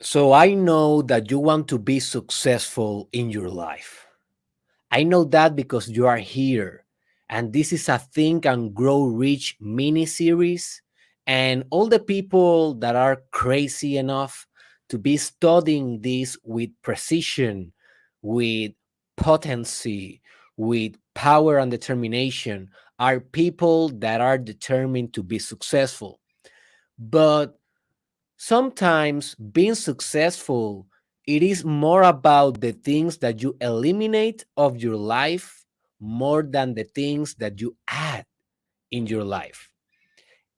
So I know that you want to be successful in your life. I know that because you are here. And this is a Think and Grow Rich mini series. And all the people that are crazy enough to be studying this with precision, with potency, with power and determination are people that are determined to be successful. But sometimes being successful, it is more about the things that you eliminate of your life more than the things that you add in your life.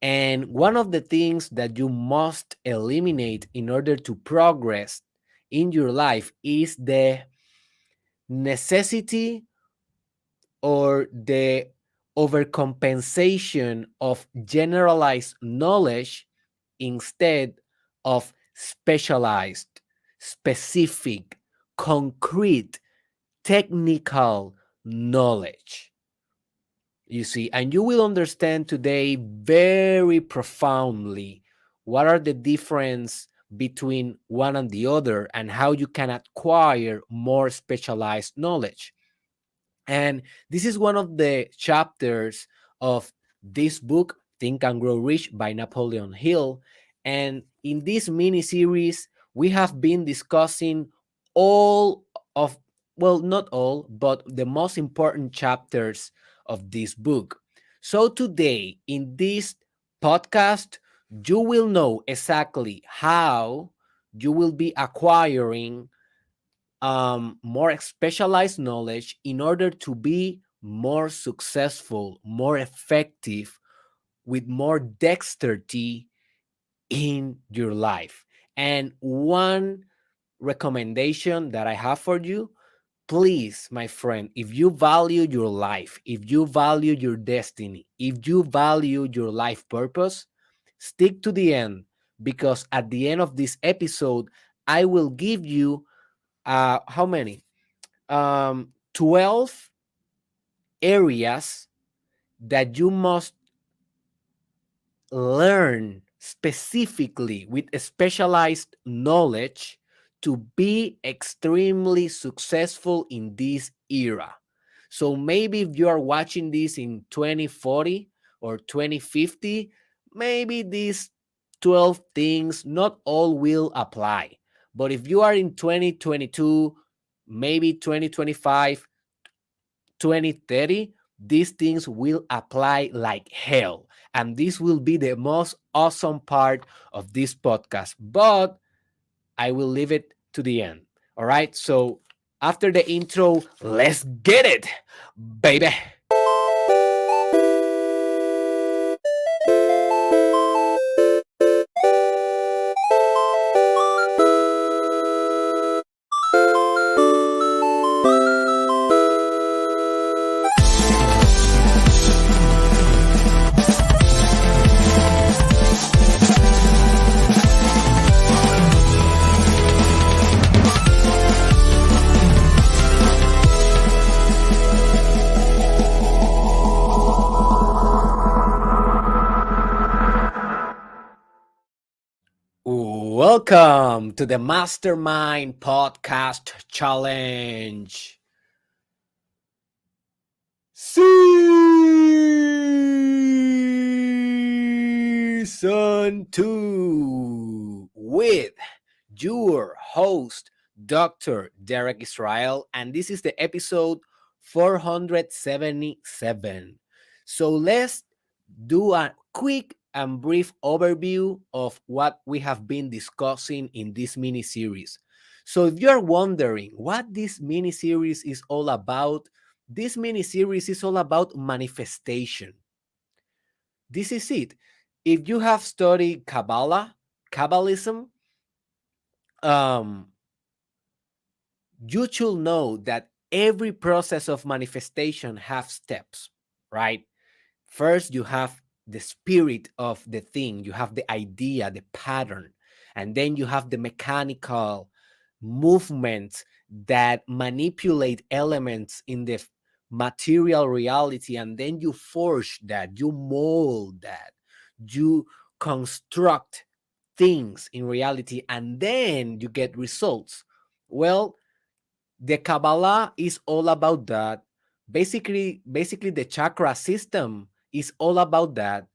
And one of the things that you must eliminate in order to progress in your life is the necessity or the overcompensation of generalized knowledge instead of specialized, specific, concrete, technical knowledge. You see, and you will understand today very profoundly what are the difference between one and the other and how you can acquire more specialized knowledge. And this is one of the chapters of this book, Think and Grow Rich by Napoleon Hill. And in this mini series, we have been discussing all of, well, not all, but the most important chapters of this book. So today, in this podcast, you will know exactly how you will be acquiring more specialized knowledge in order to be more successful, more effective, with more dexterity in your life. And one recommendation that I have for you, please, my friend, if you value your life, if you value your destiny, if you value your life purpose, stick to the end, because at the end of this episode, I will give you how many? 12 areas that you must learn specifically with specialized knowledge to be extremely successful in this era. So maybe if you are watching this in 2040 or 2050, maybe these 12 things not all will apply. But if you are in 2022, maybe 2025, 2030, these things will apply like hell. And this will be the most awesome part of this podcast. But I will leave it to the end. All right. So after the intro, let's get it, baby. Welcome to the Mastermind Podcast Challenge. Season 2 with your host, Dr. Derek Israel, and this is the episode 477. So let's do a quick and brief overview of what we have been discussing in this mini series. So if you're wondering what this mini series is all about, this mini series is all about manifestation. This is it. If you have studied Kabbalism, um, you should know that every process of manifestation has steps, right? First, you have the spirit of the thing, you have the idea, the pattern, and then you have the mechanical movements that manipulate elements in the material reality, and then you forge that, you mold that, you construct things in reality and then you get results. Well, the Kabbalah is all about that. Basically the chakra system is all about that.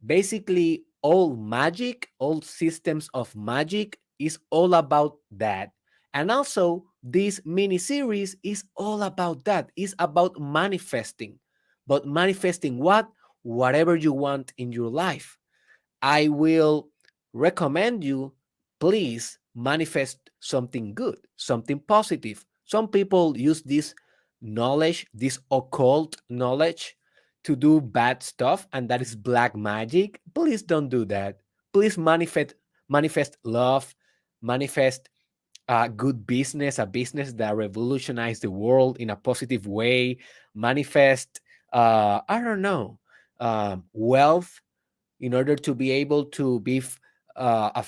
Basically all magic, all systems of magic is all about that. And also this mini series is all about that. It's about manifesting. But manifesting what? Whatever you want in your life. I will recommend you, please manifest something good, something positive. Some people use this knowledge, this occult knowledge, to do bad stuff, and that is black magic. Please don't do that. Please manifest love, manifest good business, a business that revolutionized the world in a positive way. Manifest, I don't know, wealth in order to be able to be a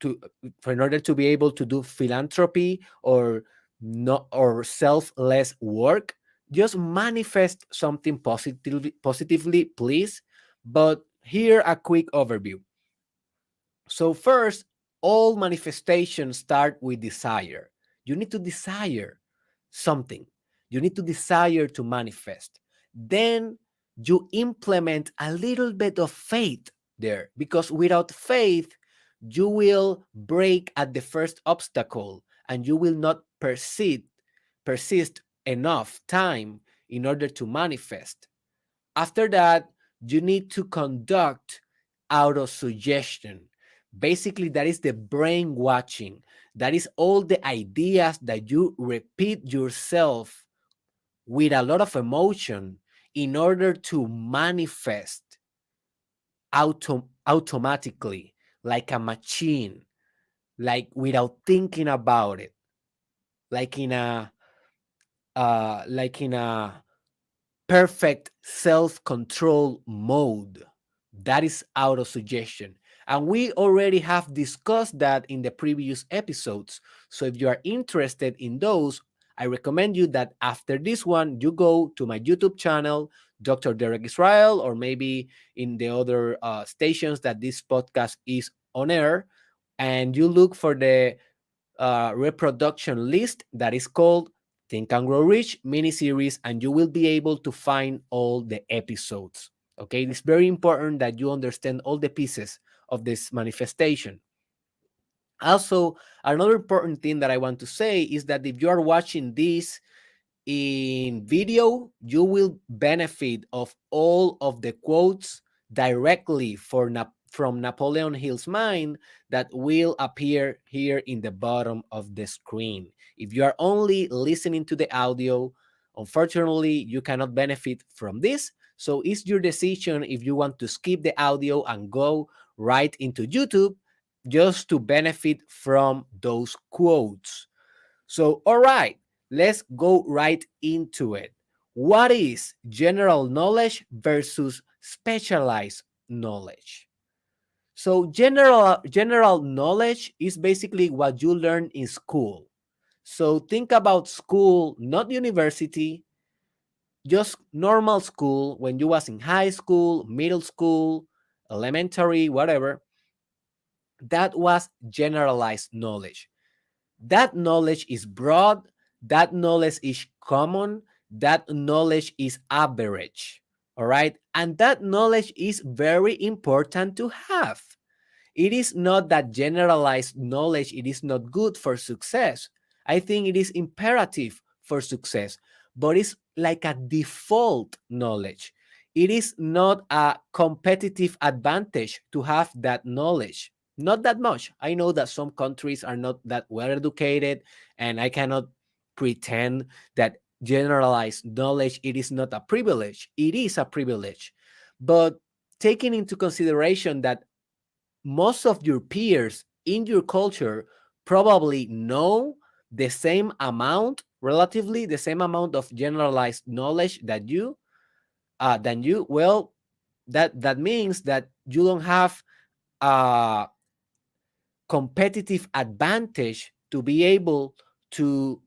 to in order to be able to do philanthropy or not or selfless work. Just manifest something positively, please. But here a quick overview. So first, all manifestations start with desire. You need to desire something. You need to desire to manifest. Then you implement a little bit of faith there, because without faith, you will break at the first obstacle and you will not persist enough time in order to manifest. After that, you need to conduct auto suggestion. Basically, that is the brain watching. That is all the ideas that you repeat yourself with a lot of emotion in order to manifest automatically, like a machine, like without thinking about it, like in a perfect self-control mode. That is auto-suggestion. And we already have discussed that in the previous episodes. So if you are interested in those, I recommend you that after this one, you go to my YouTube channel, Dr. Derek Israel, or maybe in the other stations that this podcast is on air, and you look for the reproduction list that is called Think and Grow Rich miniseries, and you will be able to find all the episodes. Okay, it's very important that you understand all the pieces of this manifestation. Also, another important thing that I want to say is that if you are watching this in video, you will benefit of all of the quotes directly from Napoleon Hill's mind that will appear here in the bottom of the screen. If you are only listening to the audio, unfortunately, you cannot benefit from this. So it's your decision if you want to skip the audio and go right into YouTube just to benefit from those quotes. So, all right, let's go right into it. What is general knowledge versus specialized knowledge? So, general knowledge is basically what you learn in school. So, think about school, not university, just normal school when you was in high school, middle school, elementary, whatever. That was generalized knowledge. That knowledge is broad, that knowledge is common, that knowledge is average. All right. And that knowledge is very important to have. It is not that generalized knowledge, it is not good for success. I think it is imperative for success, but it's like a default knowledge. It is not a competitive advantage to have that knowledge. Not that much. I know that some countries are not that well educated, and I cannot pretend that generalized knowledge it is not a privilege. It is a privilege. But taking into consideration that most of your peers in your culture probably know the same amount, relatively the same amount of generalized knowledge that you than you, well, that means that you don't have a competitive advantage to be able to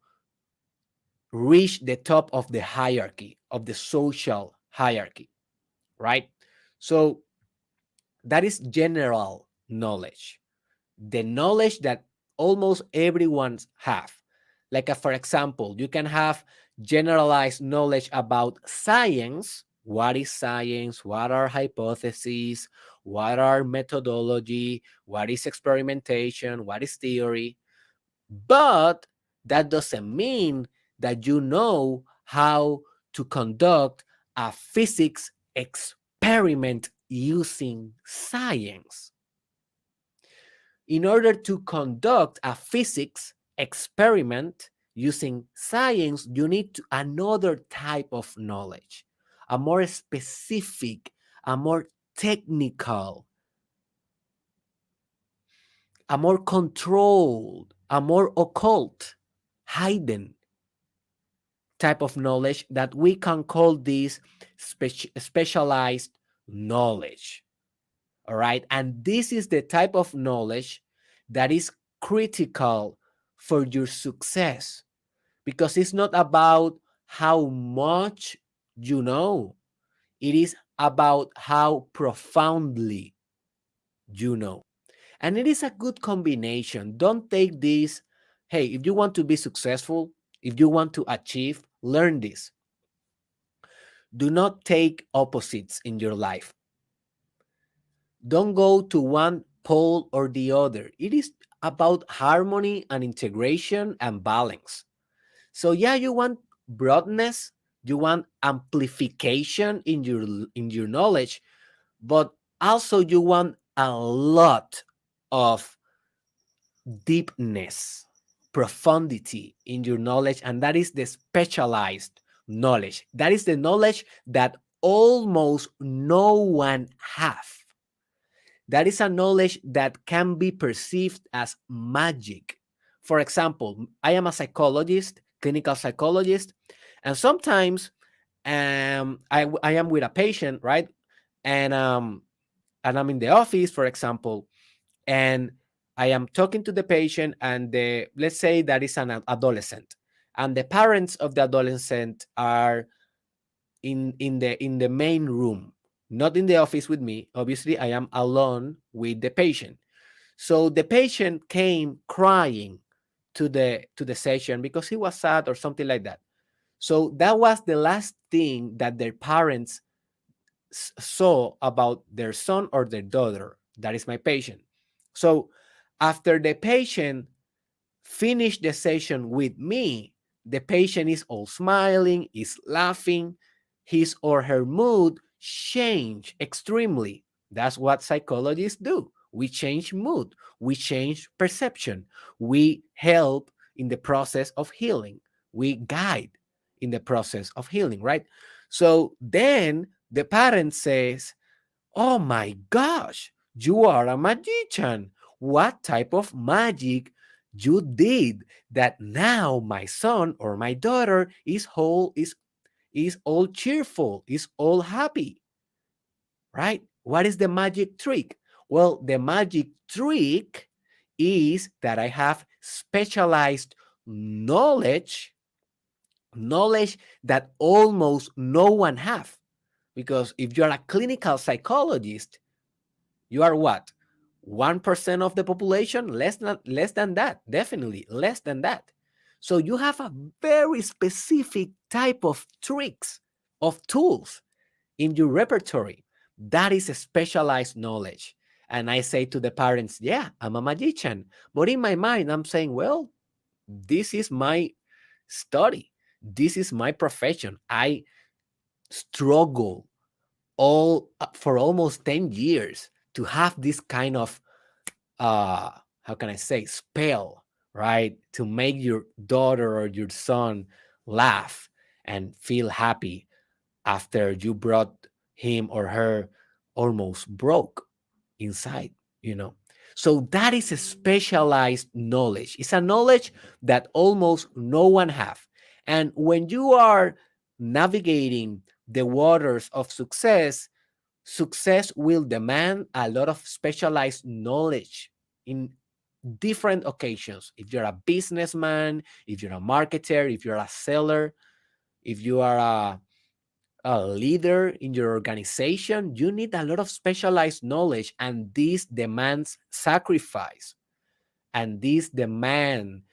reach the top of the hierarchy, of the social hierarchy, right? So that is general knowledge, the knowledge that almost everyone have. Like for example, you can have generalized knowledge about science. What is science? What are hypotheses? What are methodology? What is experimentation? What is theory? But that doesn't mean that you know how to conduct a physics experiment using science. In order to conduct a physics experiment using science, you need another type of knowledge, a more specific, a more technical, a more controlled, a more occult, hidden type of knowledge that we can call this specialized knowledge. All right. And this is the type of knowledge that is critical for your success, because it's not about how much you know, it is about how profoundly you know. And it is a good combination. Don't take this, hey, if you want to be successful, if you want to achieve, learn this. Do not take opposites in your life. Don't go to one pole or the other. It is about harmony and integration and balance. So yeah, you want broadness, you want amplification in your knowledge, but also you want a lot of deepness, profundity in your knowledge, and that is the specialized knowledge. That is the knowledge that almost no one have. That is a knowledge that can be perceived as magic. For example, I am a psychologist, clinical psychologist, and sometimes I am with a patient, right? And and I'm in the office, for example, and I am talking to the patient, and let's say that is an adolescent, and the parents of the adolescent are in the main room, not in the office with me. Obviously, I am alone with the patient. So the patient came crying to the session because he was sad or something like that. So that was the last thing that their parents saw about their son or their daughter. That is my patient. So after the patient finished the session with me, the patient is all smiling, is laughing, his or her mood changed extremely. That's what psychologists do. We change mood, we change perception, we help in the process of healing, we guide in the process of healing, right? So then the parent says, oh my gosh, you are a magician. What type of magic you did that now my son or my daughter is all cheerful, is all happy, right? What is the magic trick? Well, the magic trick is that I have specialized knowledge, knowledge that almost no one have. Because if you're a clinical psychologist, you are what? 1% of the population? Less than that, definitely less than that. So you have a very specific type of tricks, of tools in your repertory. That is a specialized knowledge. And I say to the parents, yeah, I'm a magician. But in my mind, I'm saying, well, this is my study. This is my profession. I struggle all for almost 10 years to have this kind of how can I say, spell, right, to make your daughter or your son laugh and feel happy after you brought him or her almost broke inside, you know. So that is a specialized knowledge. It's a knowledge that almost no one have. And when you are navigating the waters of success, success will demand a lot of specialized knowledge in different occasions. If you're a businessman, if you're a marketer, if you're a seller, if you are a leader in your organization, you need a lot of specialized knowledge, and this demands sacrifice, and this demand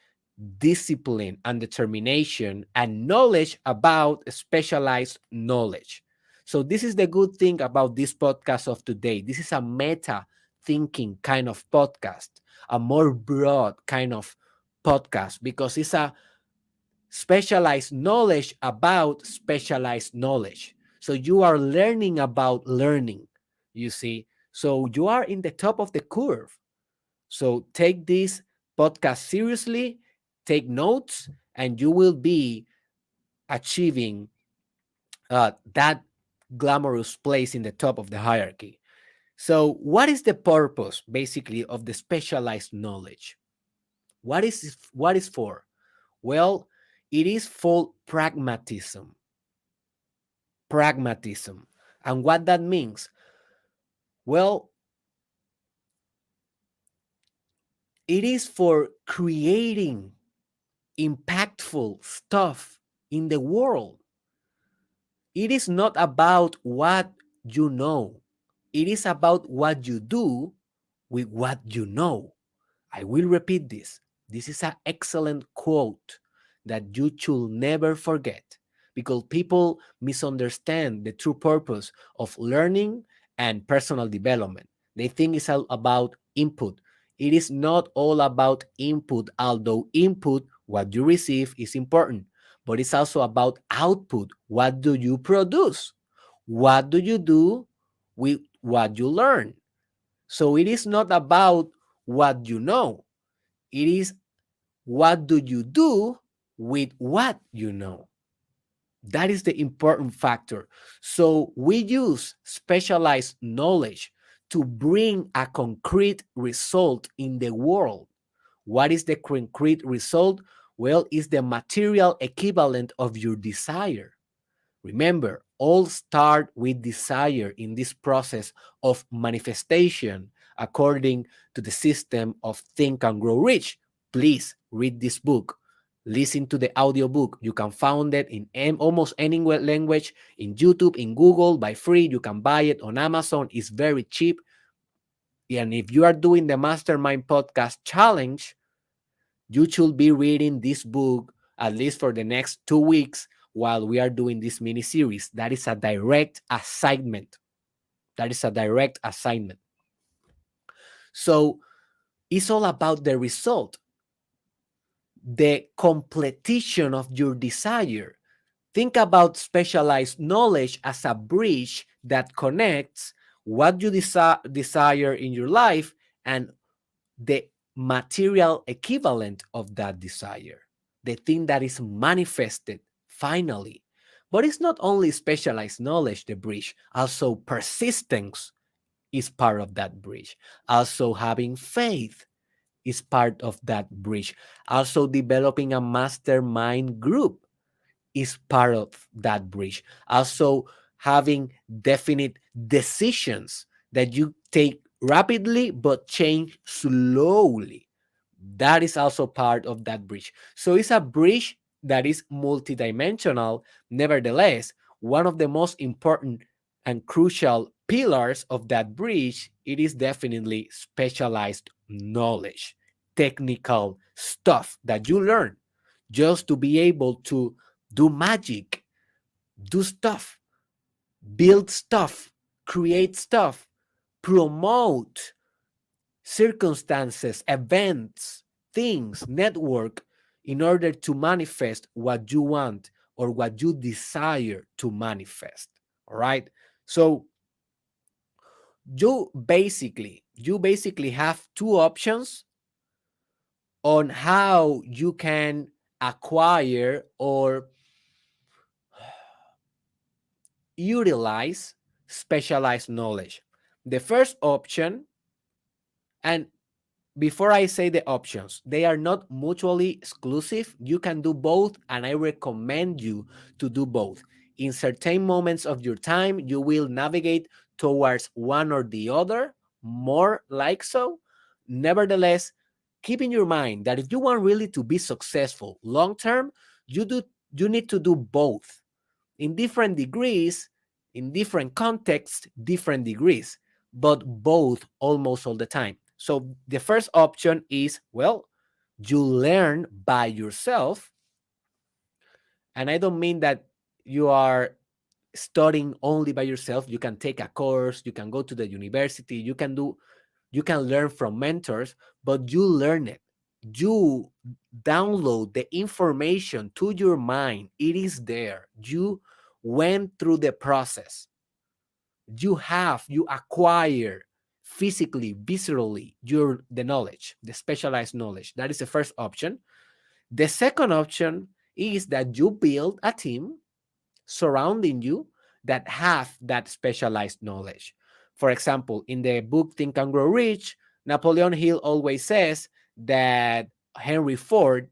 discipline and determination and knowledge about specialized knowledge. So this is the good thing about this podcast of today. This is a meta thinking kind of podcast, a more broad kind of podcast, because it's a specialized knowledge about specialized knowledge. So you are learning about learning, you see. So you are in the top of the curve. So take this podcast seriously, take notes, and you will be achieving that glamorous place in the top of the hierarchy. So, what is the purpose basically of the specialized knowledge? What is for? Well, it is for pragmatism. Pragmatism. And what that means? Well, it is for creating impactful stuff in the world. It is not about what you know. It is about what you do with what you know. I will repeat this. This is an excellent quote that you should never forget, because people misunderstand the true purpose of learning and personal development. They think it's all about input. It is not all about input, although input, what you receive, is important, but it's also about output. What do you produce? What do you do with what you learn? So it is not about what you know. It is what do you do with what you know. That is the important factor. So we use specialized knowledge to bring a concrete result in the world. What is the concrete result? Well, it's the material equivalent of your desire. Remember, all start with desire in this process of manifestation according to the system of Think and Grow Rich. Please read this book. Listen to the audiobook. You can find it in almost any language, in YouTube, in Google, by free. You can buy it on Amazon. It's very cheap. And if you are doing the Mastermind Podcast Challenge, you should be reading this book at least for the next 2 weeks while we are doing this mini series. That is a direct assignment. That is a direct assignment. So it's all about the result, the completion of your desire. Think about specialized knowledge as a bridge that connects what you desire in your life and the material equivalent of that desire, the thing that is manifested finally. But it's not only specialized knowledge, the bridge, also persistence is part of that bridge. Also, having faith is part of that bridge. Also, developing a mastermind group is part of that bridge. Also, having definite decisions that you take rapidly but change slowly. That is also part of that bridge. So it's a bridge that is multidimensional. Nevertheless, one of the most important and crucial pillars of that bridge, it is definitely specialized knowledge, technical stuff that you learn just to be able to do magic, do stuff, build stuff, create stuff, promote circumstances, events, things, network in order to manifest what you want or what you desire to manifest. All right. So you basically have two options on how you can acquire or utilize specialized knowledge. The first option, and before I say the options, they are not mutually exclusive. You can do both, and I recommend you to do both. In certain moments of your time, you will navigate towards one or the other, more like so. Nevertheless, keep in your mind that if you want really to be successful long term, you need to do both. in different degrees, in different contexts, different degrees, but both almost all the time. So the first option is, well, you learn by yourself. And I don't mean that you are studying only by yourself. You can take a course, you can go to the university, you can learn from mentors, but you learn it. You download the information to your mind. It is there. You went through the process. You acquire physically, viscerally, the knowledge, the specialized knowledge. That is the first option. The second option is that you build a team surrounding you that have that specialized knowledge. For example, in the book Think and Grow Rich, Napoleon Hill always says that Henry Ford,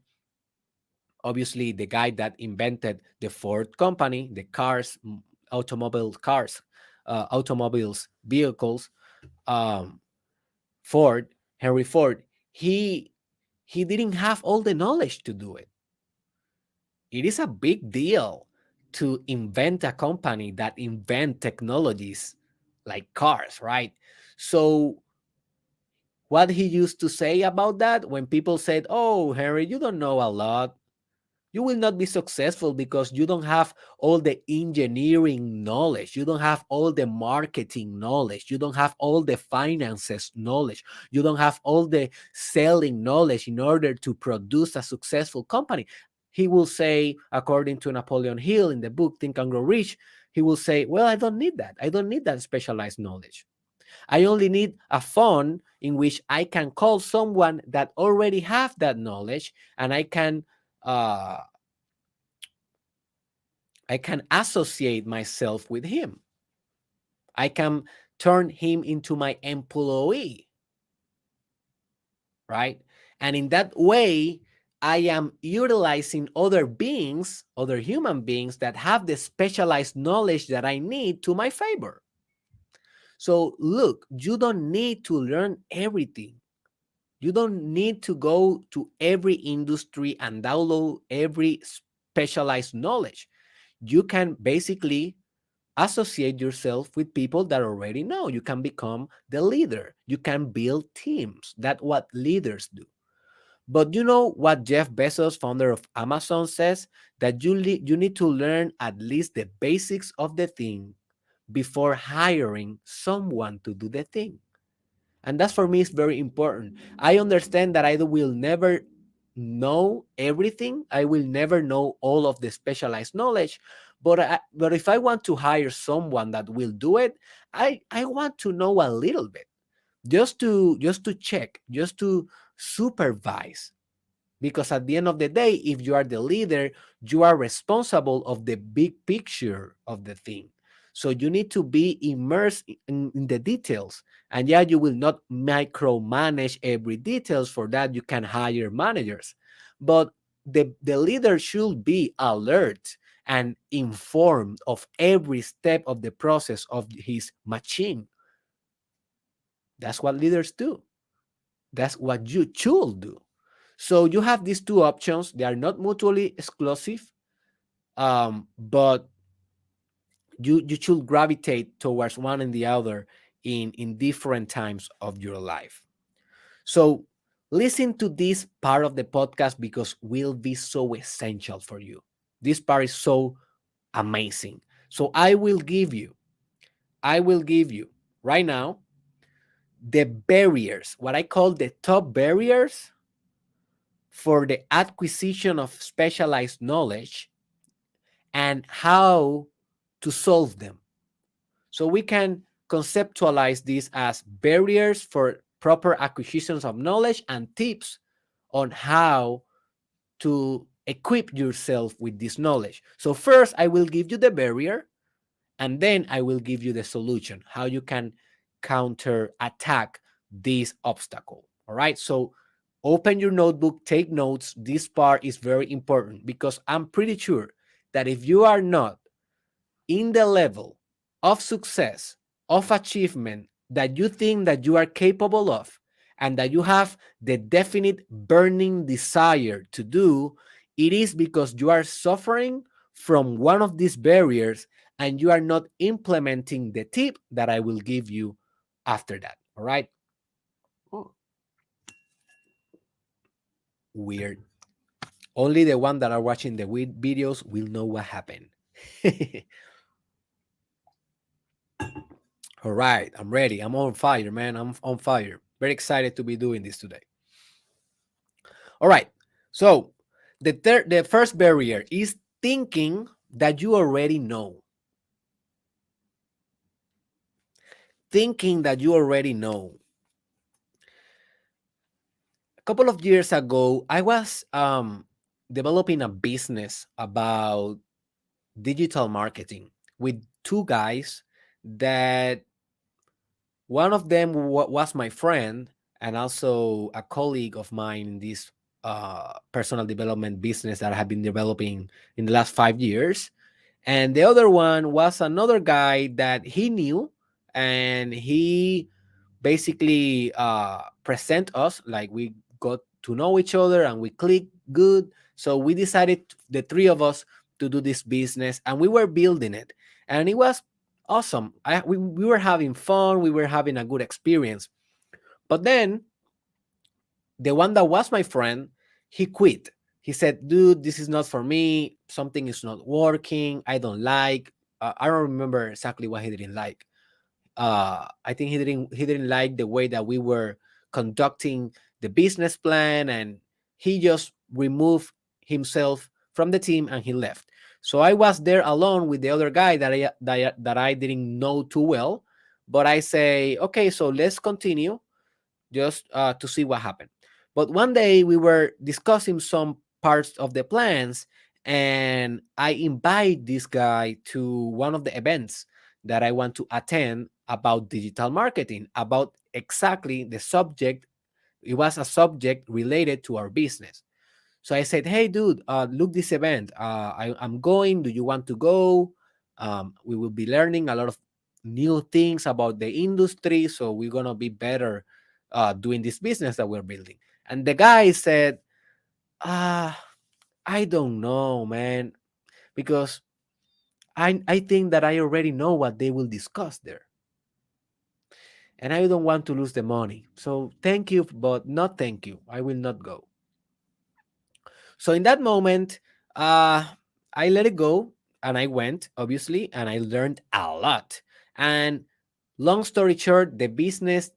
obviously the guy that invented the Ford company, the cars, automobiles, vehicles, um, Ford, Henry Ford, he didn't have all the knowledge to do it. It is a big deal to invent a company that invent technologies like cars, right? So what he used to say about that when people said, "Oh, Henry, you don't know a lot. You will not be successful because you don't have all the engineering knowledge. You don't have all the marketing knowledge. You don't have all the finances knowledge. You don't have all the selling knowledge in order to produce a successful company." He will say, according to Napoleon Hill in the book Think and Grow Rich, he will say, "Well, I don't need that. I don't need that specialized knowledge. I only need a phone in which I can call someone that already have that knowledge, and uh, I can associate myself with him. I can turn him into my employee, right? And in that way, I am utilizing other beings, other human beings that have the specialized knowledge that I need to my favor. So look, you don't need to learn everything. You don't need to go to every industry and download every specialized knowledge. You can basically associate yourself with people that already know. You can become the leader. You can build teams. That's what leaders do. But you know what Jeff Bezos, founder of Amazon, says? That you need to learn at least the basics of the thing before hiring someone to do the thing. And that's, for me, is very important. I understand that I will never know everything. I will never know all of the specialized knowledge. But if I want to hire someone that will do it, I want to know a little bit, just to check, just to supervise. Because at the end of the day, if you are the leader, you are responsible of the big picture of the thing. So you need to be immersed in the details. And yeah, you will not micromanage every details. For that, you can hire managers. But the leader should be alert and informed of every step of the process of his machine. That's what leaders do. That's what you should do. So you have these two options. They are not mutually exclusive, but you should gravitate towards one and the other in different times of your life. So listen to this part of the podcast because will be so essential for you. This part is so amazing. So I will give you right now the barriers, what I call the top barriers for the acquisition of specialized knowledge and how to solve them. So we can conceptualize this as barriers for proper acquisitions of knowledge and tips on how to equip yourself with this knowledge. So first, I will give you the barrier, and then I will give you the solution, how you can counter attack this obstacle. All right. So open your notebook, take notes. This part is very important because I'm pretty sure that if you are not in the level of success, of achievement that you think that you are capable of, and that you have the definite burning desire to do, it is because you are suffering from one of these barriers and you are not implementing the tip that I will give you after that. All right. Weird. Only the one that are watching the videos will know what happened. All right, I'm ready. I'm on fire, man. I'm on fire. Very excited to be doing this today. All right. So the first barrier is thinking that you already know. Thinking that you already know. A couple of years ago, I was developing a business about digital marketing with two guys that one of them was my friend and also a colleague of mine in this personal development business that I have been developing in the last 5 years. And the other one was another guy that he knew, and he basically present us like we got to know each other and we clicked good. So we decided, the three of us, to do this business, and we were building it, and it was awesome. We were having fun, we were having a good experience. But then the one that was my friend, he quit. He said, dude, this is not for me, something is not working, I don't like, I don't remember exactly what he didn't like. I think he didn't like the way that we were conducting the business plan, and he just removed himself from the team and he left. So I was there alone with the other guy that I didn't know too well, but I say, okay, so let's continue just to see what happened. But one day we were discussing some parts of the plans, and I invite this guy to one of the events that I want to attend about digital marketing, about exactly the subject. It was a subject related to our business. So I said, hey, dude, look this event. I'm going. Do you want to go? We will be learning a lot of new things about the industry. So we're going to be better doing this business that we're building. And the guy said, uh, I don't know, man, because I think that I already know what they will discuss there. And I don't want to lose the money. So thank you, but not thank you. I will not go. So in that moment, uh, I let it go and I went, obviously, and I learned a lot. And long story short, the business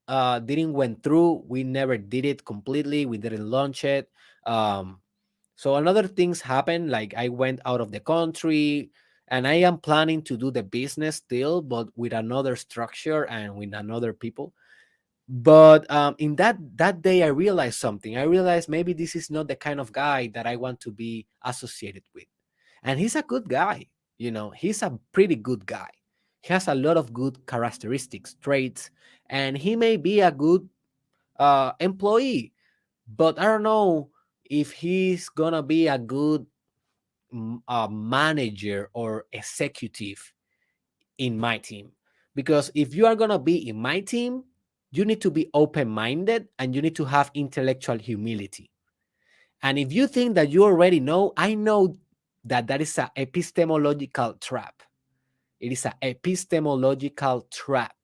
didn't went through. We never did it completely. We didn't launch it. So another things happened, like I went out of the country, and I am planning to do the business still, but with another structure and with another people. But in that day, I realized something. I realized maybe this is not the kind of guy that I want to be associated with. And he's a good guy. He's a pretty good guy. He has a lot of good characteristics, traits, and he may be a good employee. But I don't know if he's gonna be a good manager or executive in my team. Because if you are going to be in my team, you need to be open minded and you need to have intellectual humility. And if you think that you already know, I know that that is an epistemological trap. It is an epistemological trap.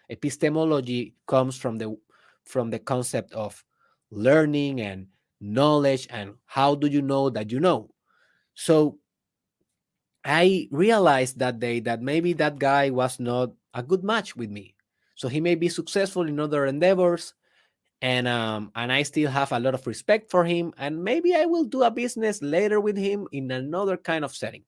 Epistemology comes from the concept of learning and knowledge, and how do you know that you know? So I realized that day that maybe that guy was not a good match with me. So he may be successful in other endeavors, and I still have a lot of respect for him. And maybe I will do a business later with him in another kind of setting.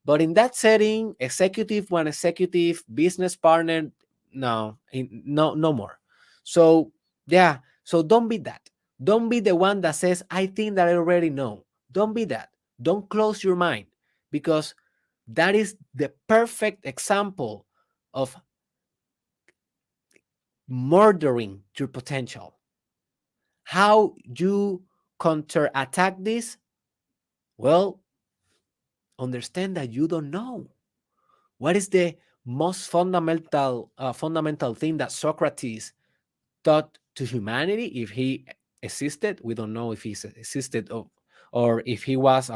But in that setting, executive, one executive, business partner, no, no more. So yeah, so don't be that. Don't be the one that says, I think that I already know. Don't be that. Don't close your mind, because that is the perfect example of murdering your potential. How you counterattack this? Well, understand that you don't know. What is the most fundamental thing that Socrates taught to humanity, if he existed? We don't know if he existed, or if he was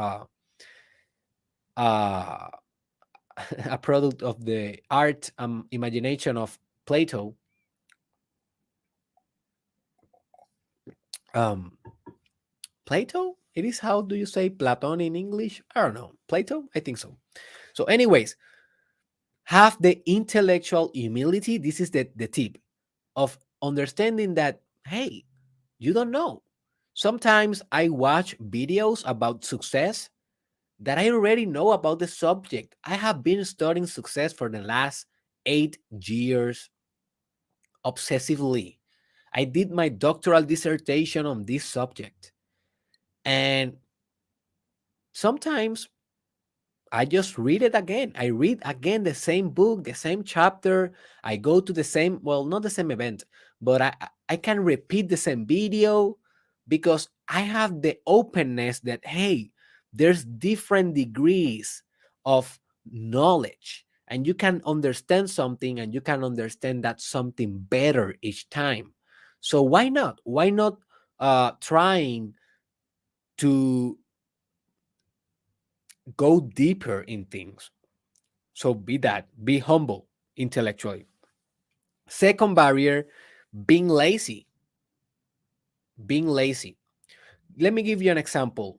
uh, a product of the art imagination of Plato. Um, Plato? It is, how do you say Platon in English? I don't know. Plato? I think so. So, anyways, have the intellectual humility. This is the tip of understanding that, hey, you don't know. Sometimes I watch videos about success that I already know about the subject. I have been studying success for the last 8 years obsessively. I did my doctoral dissertation on this subject. And sometimes I just read it again. I read again the same book, the same chapter. I go to the same, well, not the same event, but I can repeat the same video because I have the openness that, hey, there's different degrees of knowledge, and you can understand something and you can understand that something better each time. So why not? Why not trying to go deeper in things? So be humble intellectually. Second barrier, being lazy. Being lazy. Let me give you an example.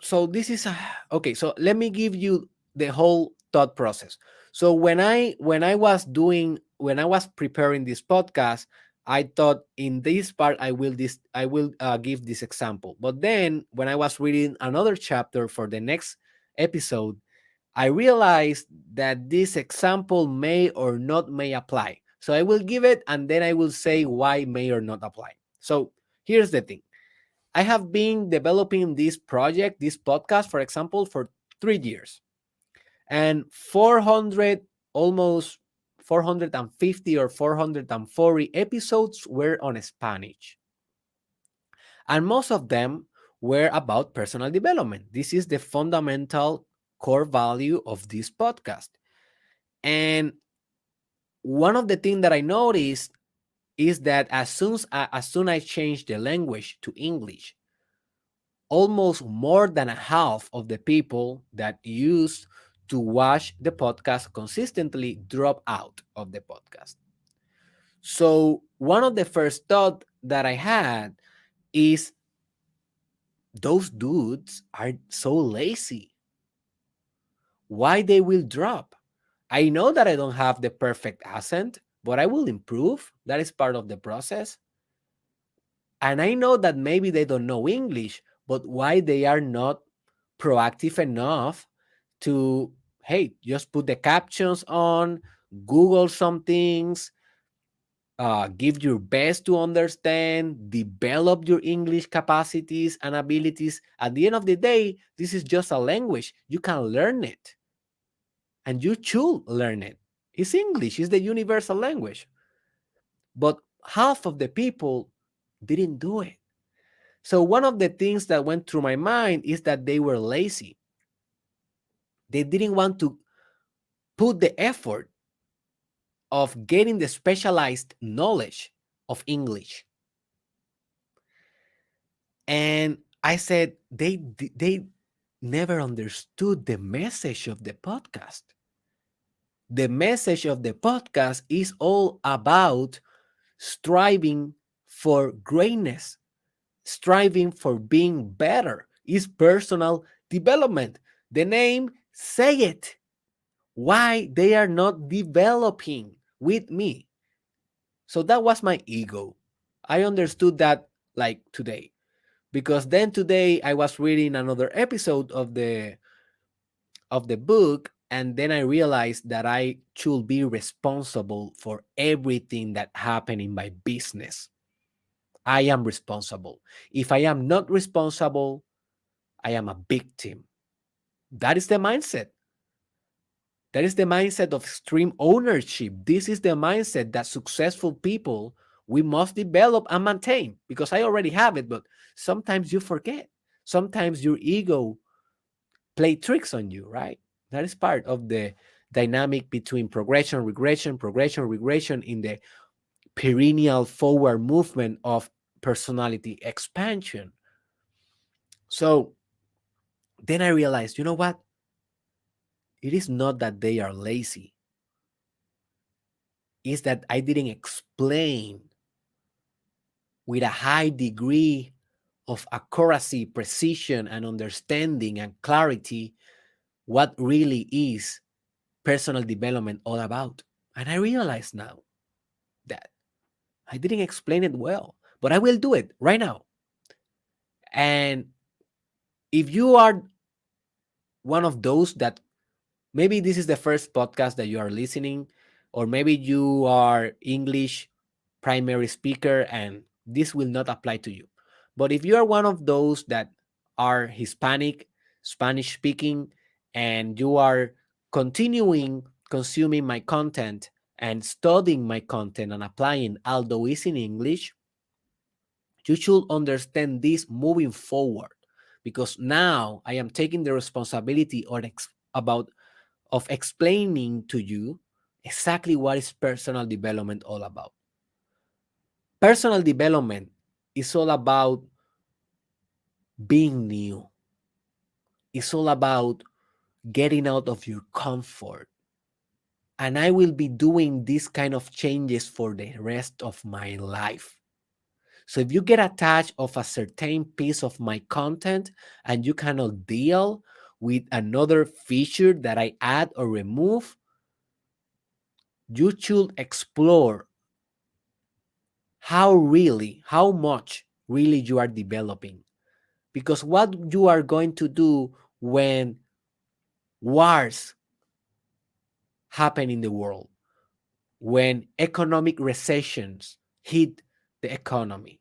So this is okay. So let me give you the whole thought process. So when I was preparing this podcast, I thought in this part I will give this example. But then when I was reading another chapter for the next episode, I realized that this example may or not may apply. So I will give it and then I will say why may or not apply. So here's the thing. I have been developing this project, this podcast, for example, for 3 years. And 400, almost 450 or 440 episodes were on Spanish. And most of them were about personal development. This is the fundamental core value of this podcast. And one of the things that I noticed is that as soon I changed the language to English, almost more than a half of the people that used to watch the podcast consistently drop out of the podcast. So one of the first thought that I had is those dudes are so lazy. Why they will drop? I know that I don't have the perfect accent, but I will improve. That is part of the process. And I know that maybe they don't know English, but why they are not proactive enough to, hey, just put the captions on, Google some things, give your best to understand, develop your English capacities and abilities. At the end of the day, this is just a language. You can learn it and you should learn it. It's English, it's the universal language. But half of the people didn't do it. So one of the things that went through my mind is that they were lazy. They didn't want to put the effort of getting the specialized knowledge of English. And I said they never understood the message of the podcast. The message of the podcast is all about striving for greatness, striving for being better. Is personal development. The name say it. Why they are not developing with me? So that was my ego. I understood that like today, because then today I was reading another episode of the book, and then I realized that I should be responsible for everything that happened in my business. I am responsible. If I am not responsible, I am a victim. That is the mindset. That is the mindset of extreme ownership. This is the mindset that successful people we must develop and maintain, because I already have it, but sometimes you forget. Sometimes your ego play tricks on you, right? That is part of the dynamic between progression, regression in the perennial forward movement of personality expansion. So Then I realized, you know what? It is not that they are lazy, it's that I didn't explain with a high degree of accuracy, precision, and understanding and clarity what really is personal development all about. And I realize now that I didn't explain it well, but I will do it right now. And if you are one of those that maybe this is the first podcast that you are listening, or maybe you are English primary speaker and this will not apply to you. But if you are one of those that are Hispanic, Spanish speaking, and you are continuing consuming my content and studying my content and applying, although it's in English, you should understand this moving forward, because now I am taking the responsibility about of explaining to you exactly what is personal development all about. Personal development is all about being new. It's all about getting out of your comfort. And I will be doing this kind of changes for the rest of my life. So if you get attached of a certain piece of my content and you cannot deal with another feature that I add or remove, you should explore how much really you are developing. Because what you are going to do when wars happen in the world, when economic recessions hit the economy,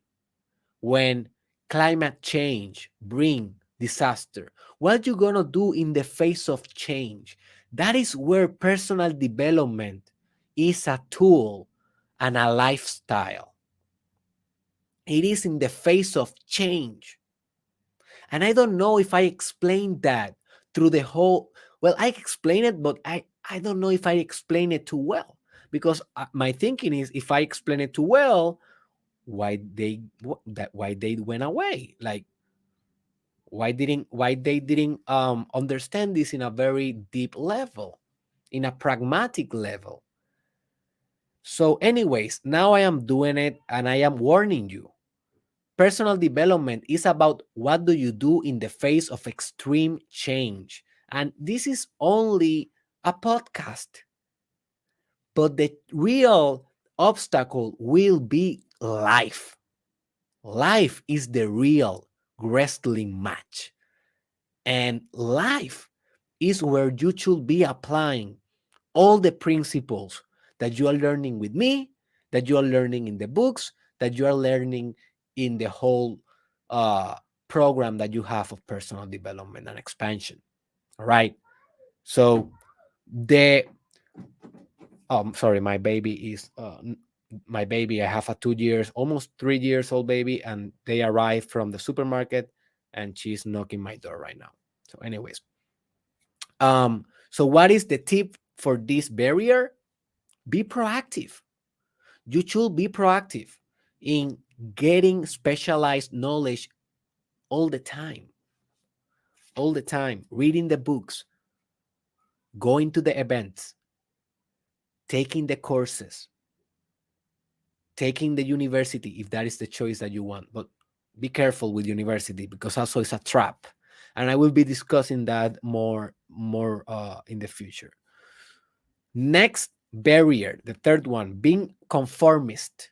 when climate change bring disaster, what you gonna do in the face of change? That is where personal development is a tool and a lifestyle. It is in the face of change. And I don't know if I explained that through the whole, well, I explain it, but I don't know if I explain it too well, because my thinking is if I explain it too well, why they went away? Like why they didn't understand this in a very deep level, in a pragmatic level. So anyways, now I am doing it and I am warning you. Personal development is about what do you do in the face of extreme change. And this is only a podcast. But the real obstacle will be life. Life is the real wrestling match. And life is where you should be applying all the principles that you are learning with me, that you are learning in the books, that you are learning in the whole uh, program that you have of personal development and expansion. All right. So the sorry, my baby is my baby. I have a 2 years, almost 3 years old baby, and they arrived from the supermarket, and she's knocking my door right now. So, anyways, so what is the tip for this barrier? Be proactive. You should be proactive in getting specialized knowledge all the time, reading the books, going to the events, taking the courses, taking the university if that is the choice that you want. But be careful with university because also it's a trap. And I will be discussing that more in the future. Next barrier, the third one, being conformist.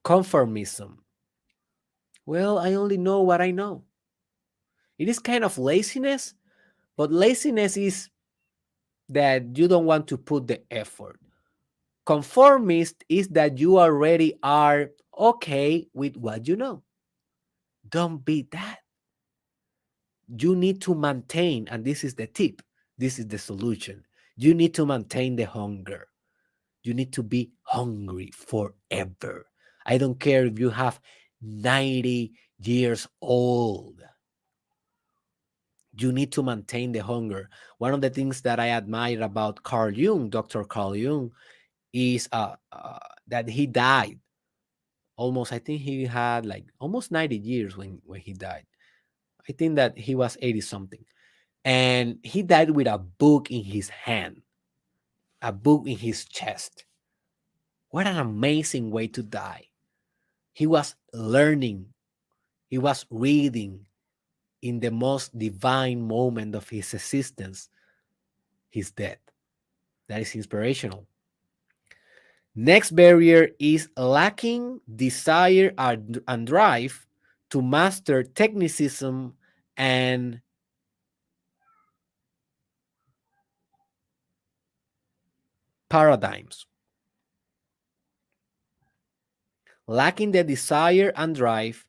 Conformism. Well, I only know what I know. It is kind of laziness, but laziness is that you don't want to put the effort. Conformist is that you already are okay with what you know. Don't be that. You need to maintain, and this is the tip, this is the solution. You need to maintain the hunger. You need to be hungry forever. I don't care if you have 90 years old. You need to maintain the hunger. One of the things that I admire about Carl Jung, Dr. Carl Jung, is that he died almost, I think he had like almost 90 years when he died. I think that he was 80 something. And he died with a book in his hand, a book in his chest. What an amazing way to die. He was learning, he was reading in the most divine moment of his existence, his death. That is inspirational. Next barrier is lacking desire and drive to master technicism and paradigms. Lacking the desire and drive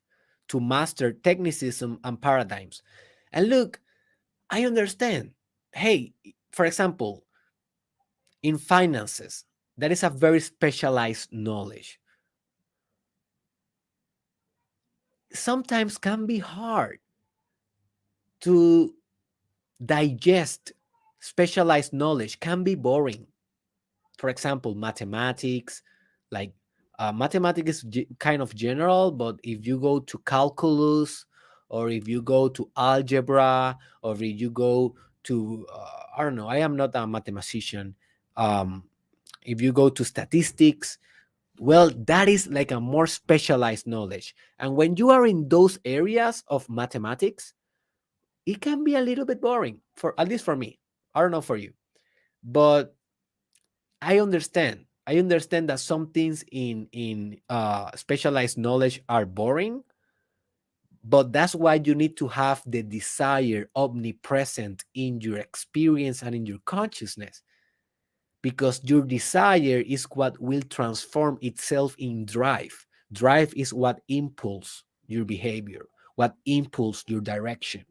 to master technicism and paradigms. And look, I understand. Hey, for example, in finances, that is a very specialized knowledge. Sometimes can be hard to digest. Specialized knowledge can be boring. For example, mathematics, like mathematics is kind of general, but if you go to calculus, or if you go to algebra, or if you go to I don't know, I am not a mathematician. um, if you go to statistics, well, that is like a more specialized knowledge. And when you are in those areas of mathematics, it can be a little bit boring, for at least for me. I don't know for you, but I understand that some things in specialized knowledge are boring, but that's why you need to have the desire omnipresent in your experience and in your consciousness, because your desire is what will transform itself in drive. Drive is what impulse your behavior, what impulse your direction.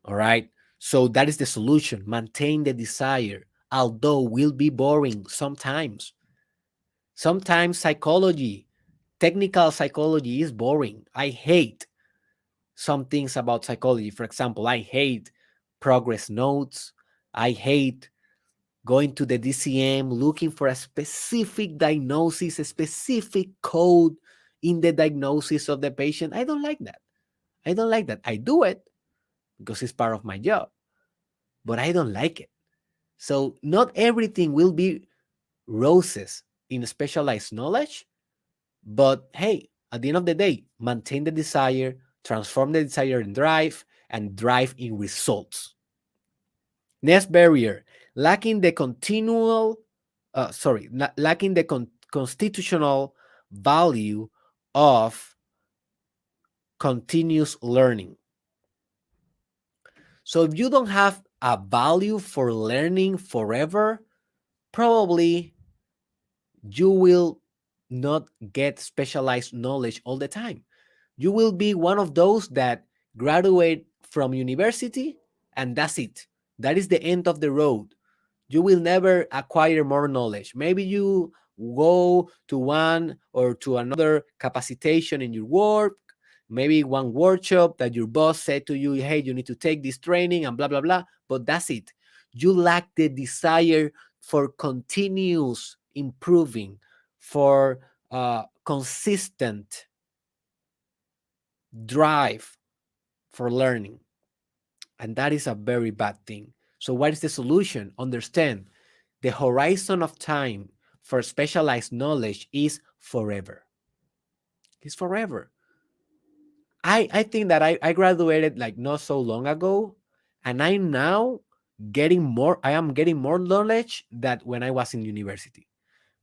All right. So that is the solution. Maintain the desire, although will be boring sometimes. Sometimes psychology, technical psychology is boring. I hate some things about psychology. For example, I hate progress notes. I hate going to the DCM looking for a specific diagnosis, a specific code in the diagnosis of the patient. I don't like that. I don't like that. I do it because it's part of my job, but I don't like it. So not everything will be roses in specialized knowledge, but hey, at the end of the day, maintain the desire, transform the desire in drive, and drive in results. Next barrier, lacking the lacking the constitutional value of continuous learning. So if you don't have a value for learning forever, probably you will not get specialized knowledge all the time. You will be one of those that graduate from university and that's it. That is the end of the road. You will never acquire more knowledge. Maybe you go to one or to another capacitation in your work, maybe one workshop that your boss said to you, hey, you need to take this training and blah, blah, blah. But that's it. You lack the desire for continuous improving, for consistent drive for learning. And that is a very bad thing. So, what is the solution? Understand the horizon of time for specialized knowledge is forever. It's forever. I think that I graduated like not so long ago, and I'm now I am getting more knowledge than when I was in university,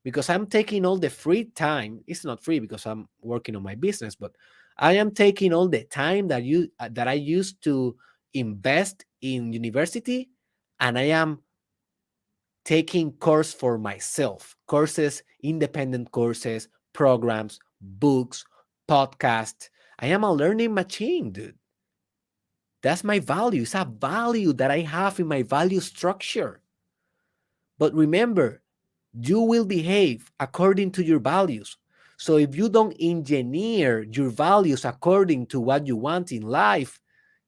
because I'm taking all the free time. It's not free because I'm working on my business, but I am taking all the time that I used to invest in university, and I am taking course for myself, courses, independent courses, programs, books, podcasts. I am a learning machine, dude. That's my value. It's a value that I have in my value structure. But remember, you will behave according to your values. So if you don't engineer your values according to what you want in life,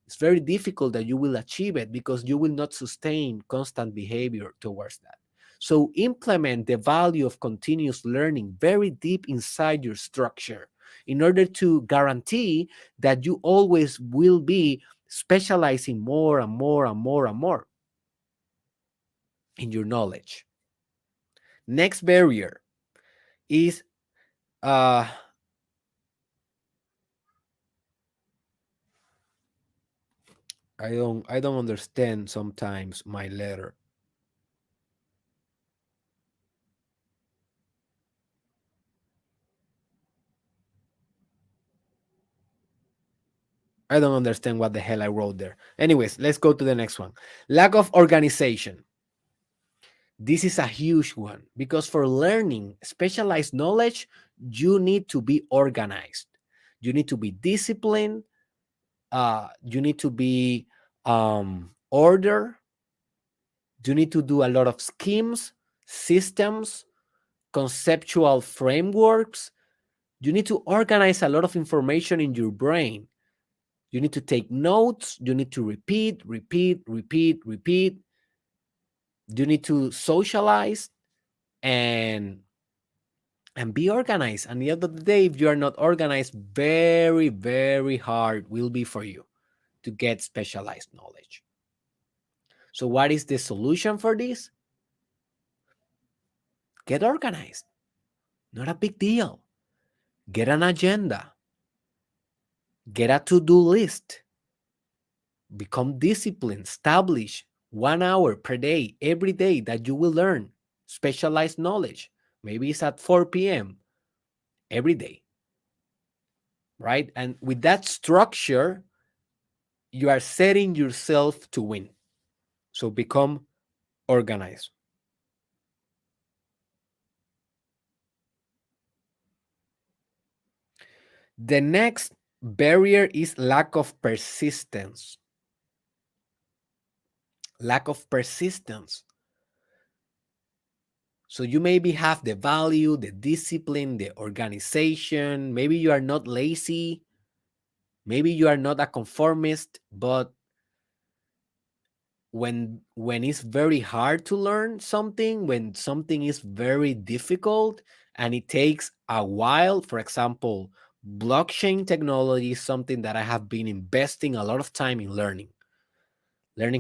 it's very difficult that you will achieve it, because you will not sustain constant behavior towards that. So implement the value of continuous learning very deep inside your structure. in order to guarantee that you always will be specializing more and more and more and more in your knowledge. Next barrier is uh, I don't understand sometimes my letter. I don't understand what the hell I wrote there. Anyways, let's go to the next one. Lack of organization. This is a huge one because for learning specialized knowledge, you need to be organized. You need to be disciplined. You need to be order. You need to do a lot of schemes, systems, conceptual frameworks. You need to organize a lot of information in your brain. You need to take notes. You need to repeat, repeat, repeat, repeat. You need to socialize and be organized. And the end of the day, if you are not organized, very, very hard will be for you to get specialized knowledge. So, what is the solution for this? Get organized. Not a big deal. Get an agenda. Get a to do list. Become disciplined. Establish 1 hour per day, every day that you will learn specialized knowledge. Maybe it's at 4 p.m. every day, right? And with that structure, you are setting yourself to win. So become organized. The next barrier is lack of persistence. Lack of persistence. So you maybe have the value, the discipline, the organization. Maybe you are not lazy. Maybe you are not a conformist, but when it's very hard to learn something, when something is very difficult and it takes a while, for example, blockchain technology is something that I have been investing a lot of time in learning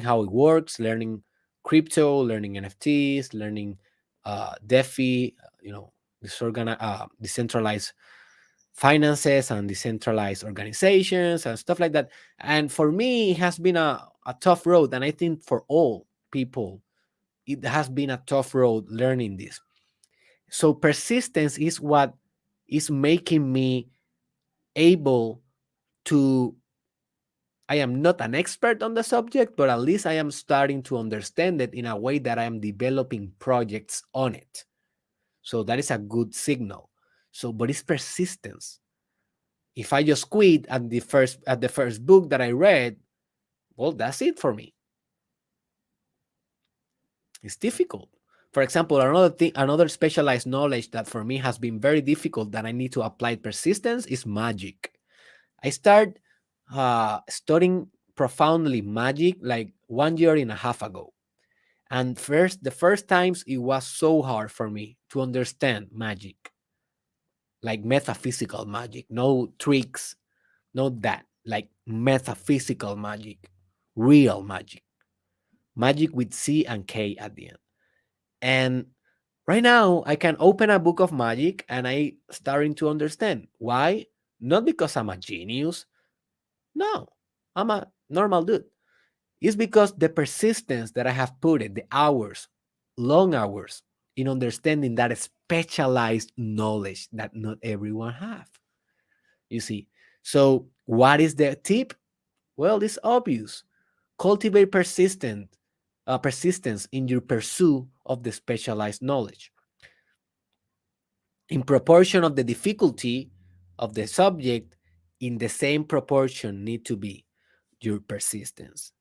how it works, learning crypto, learning NFTs, learning DeFi, decentralized finances and decentralized organizations and stuff like that. And for me, it has been a tough road. And I think for all people, it has been a tough road learning this. So persistence is what is making me able to. I am not an expert on the subject, but at least I am starting to understand it in a way that I am developing projects on it. So that is a good signal. So, but it's persistence. If I just quit at the first book that I read, well, that's it for me. It's difficult. For example, another specialized knowledge that for me has been very difficult that I need to apply persistence is magic. I start studying profoundly magic like 1 year and a half ago. And the first times it was so hard for me to understand magic, like metaphysical magic, no tricks, not that, like metaphysical magic, real magic, magic with C and K at the end. And right now, I can open a book of magic and I starting to understand why. Not because I'm a genius. No, I'm a normal dude. It's because the persistence that I have put it, the hours, long hours, in understanding that specialized knowledge that not everyone have. You see. So, what is the tip? Well, it's obvious. Cultivate persistence in your pursuit of the specialized knowledge. In proportion of the difficulty of the subject, in the same proportion need to be your persistence.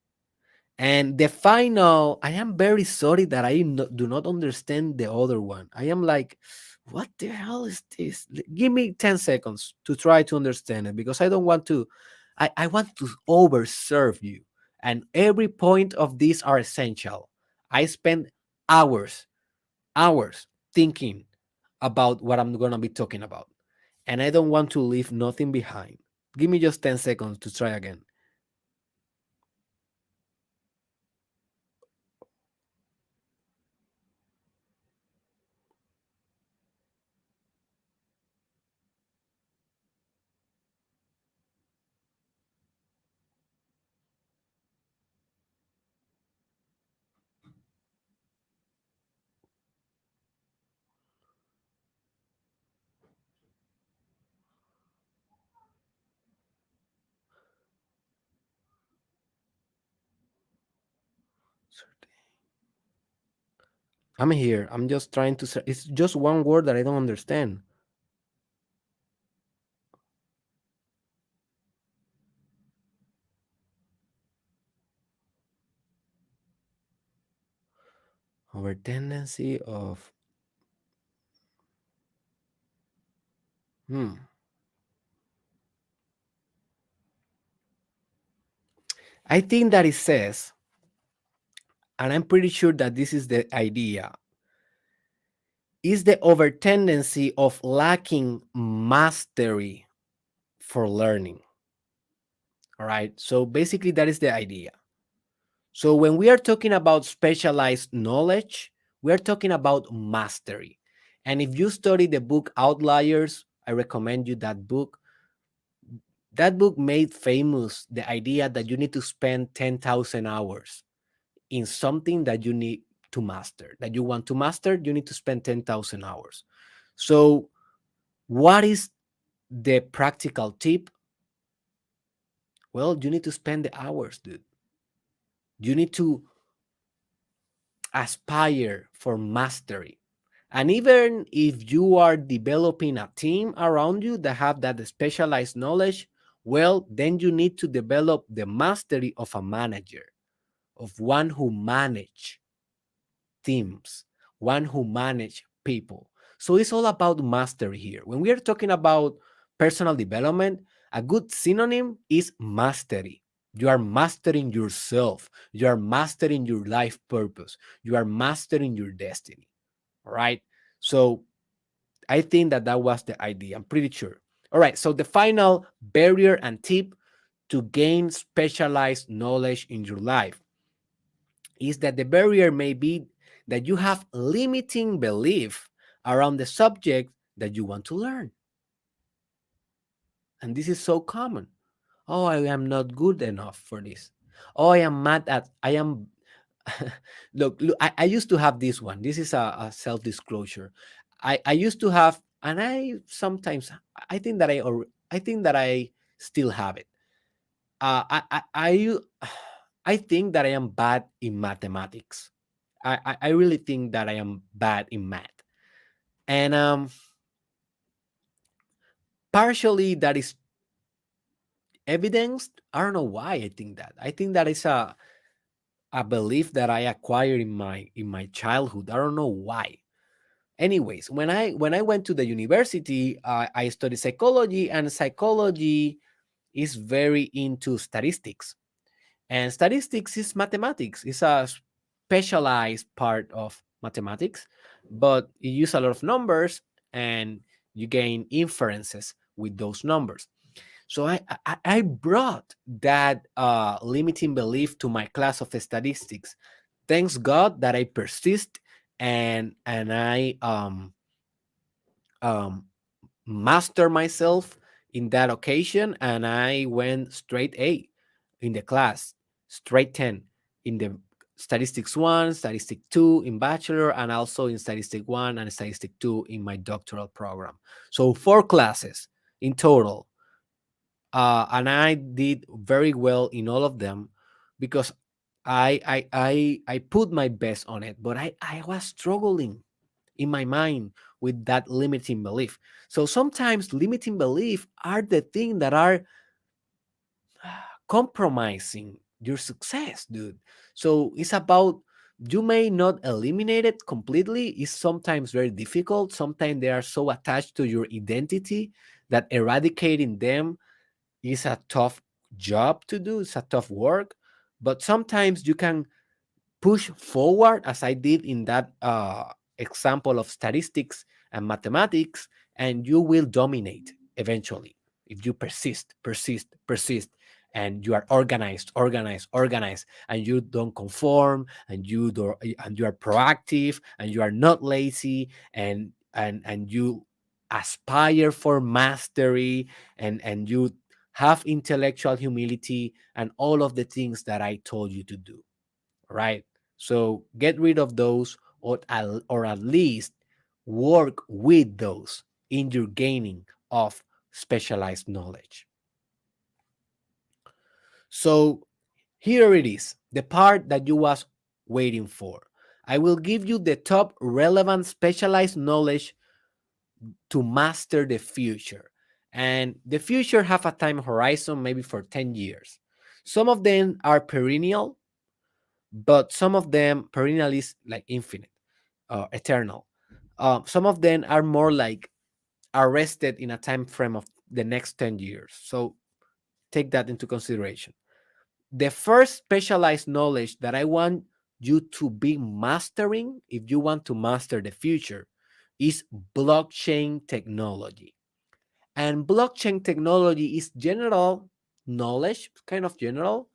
And the final, I am very sorry that do not understand the other one. I am like, what the hell is this? Give me 10 seconds to try to understand it because I don't want to, I want to overserve you. And every point of these are essential. I spend hours, hours thinking about what I'm going to be talking about. and I don't want to leave nothing behind. Give me just 10 seconds to try again. I'm here. I'm just trying to say, it's just one word that I don't understand. Our tendency of, hmm. I think that it says, and I'm pretty sure that this is the idea, is the over tendency of lacking mastery for learning. All right. So basically, that is the idea. So when we are talking about specialized knowledge, we are talking about mastery. And if you study the book Outliers, I recommend you that book. That book made famous the idea that you need to spend 10,000 hours in something that you need to master, that you want to master, you need to spend 10,000 hours. So, what is the practical tip? Well, you need to spend the hours, dude. You need to aspire for mastery. And even if you are developing a team around you that have that specialized knowledge, well, then you need to develop the mastery of a manager, of one who manage teams, one who manage people. So it's all about mastery here. When we are talking about personal development, a good synonym is mastery. You are mastering yourself. You are mastering your life purpose. You are mastering your destiny. All right. So I think that that was the idea. I'm pretty sure. All right. So the final barrier and tip to gain specialized knowledge in your life is that the barrier may be that you have limiting belief around the subject that you want to learn. And this is so common. Oh, I am not good enough for this. Oh, I am mad at, I am. Look, I used to have this one. This is a self disclosure. I used to have, and I sometimes, I think that I think that I still have it. I think that I am bad in mathematics. I really think that I am bad in math. And partially that is evidenced. I don't know why I think that. I think that is a belief that I acquired in my childhood. I don't know why. Anyways, when I went to the university, I studied psychology, and psychology is very into statistics. And statistics is mathematics. It's a specialized part of mathematics, but you use a lot of numbers and you gain inferences with those numbers. So I brought that limiting belief to my class of statistics. Thanks God that I persist and I um, master myself in that occasion, and I went straight A in the class, straight 10 in the statistics 1, statistic 2 in bachelor, and also in statistic 1 and statistic 2 in my doctoral program. So 4 classes in total. And I did very well in all of them because I put my best on it, but I was struggling in my mind with that limiting belief. So sometimes limiting belief are the things that are compromising your success, dude. So it's about, you may not eliminate it completely. It's sometimes very difficult. Sometimes they are so attached to your identity that eradicating them is a tough job to do. It's a tough work. But sometimes you can push forward, as I did in that example of statistics and mathematics, and you will dominate. eventually, if you persist, and you are organized, and you don't conform, and you are proactive, and you are not lazy, and you aspire for mastery, and you have intellectual humility, and all of the things that I told you to do, right? So get rid of those, or at least work with those in your gaining of specialized knowledge. So here it is, the part that you was waiting for. I will give you the top relevant specialized knowledge to master the future. And the future have a time horizon maybe for 10 years. Some of them are perennial, but some of them perennial is like infinite, eternal. Some of them are more like arrested in a time frame of the next 10 years. So take that into consideration. The first specialized knowledge that I want you to be mastering, if you want to master the future, is blockchain technology. And blockchain technology is general knowledge, kind of general,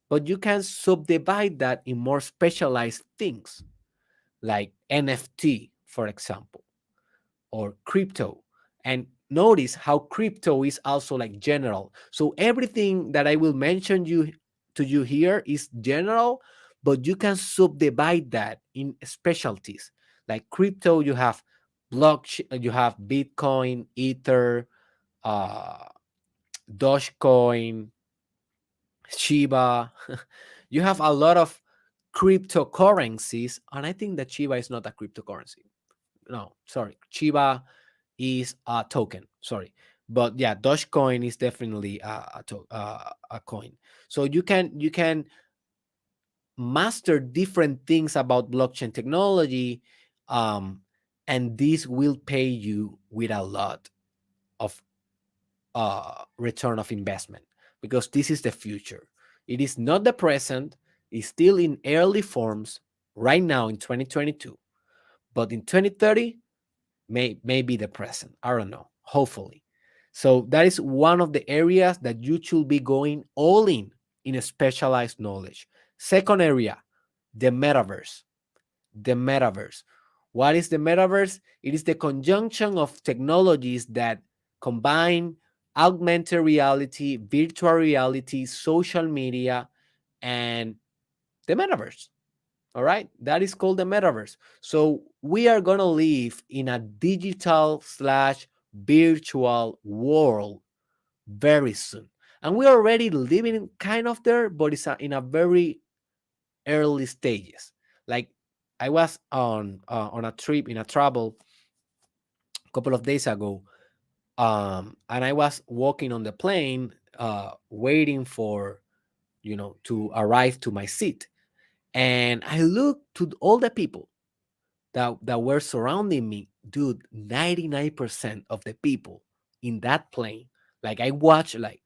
but you can subdivide that in more specialized things like NFT, for example, or crypto. And notice how crypto is also like general. So everything that I will mention to you here is general, but you can subdivide that in specialties. Like crypto, you have blockchain, you have Bitcoin, Ether, uh, Dogecoin, Shiba. You have a lot of cryptocurrencies, and I think that Shiba is not a cryptocurrency. No, sorry, Shiba is a token. Sorry, but yeah, Dogecoin is definitely a coin. So you can master different things about blockchain technology, um, and this will pay you with a lot of return of investment, because this is the future. It is not the present. It's still in early forms right now in 2022, but in 2030 may be the present. I don't know. Hopefully. So that is one of the areas that you should be going all in a specialized knowledge. Second area, the metaverse. The metaverse. What is the metaverse? It is the conjunction of technologies that combine augmented reality, virtual reality, social media, and the metaverse. All right. That is called the metaverse. So we are going to live in a digital slash virtual world very soon. And we're already living kind of there, but it's in a very early stages. Like I was on a trip in a travel a couple of days ago, and I was walking on the plane, waiting for to arrive to my seat, and I looked to all the people that were surrounding me. Dude, 99% of the people in that plane, like I watched like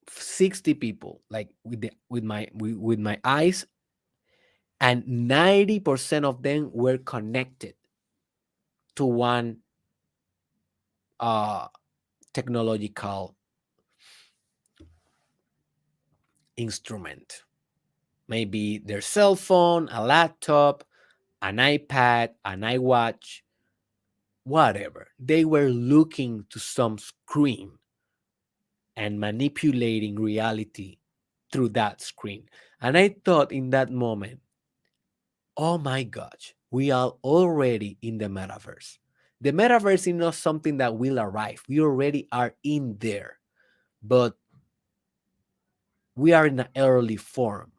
60 people, like with my eyes, and 90% of them were connected to one uh technological instrument, maybe their cell phone, a laptop, an iPad, an iWatch, whatever. They were looking to some screen and manipulating reality through that screen. And I thought in that moment, oh my gosh, we are already in the metaverse. The metaverse is not something that will arrive. We already are in there, but we are in an early form.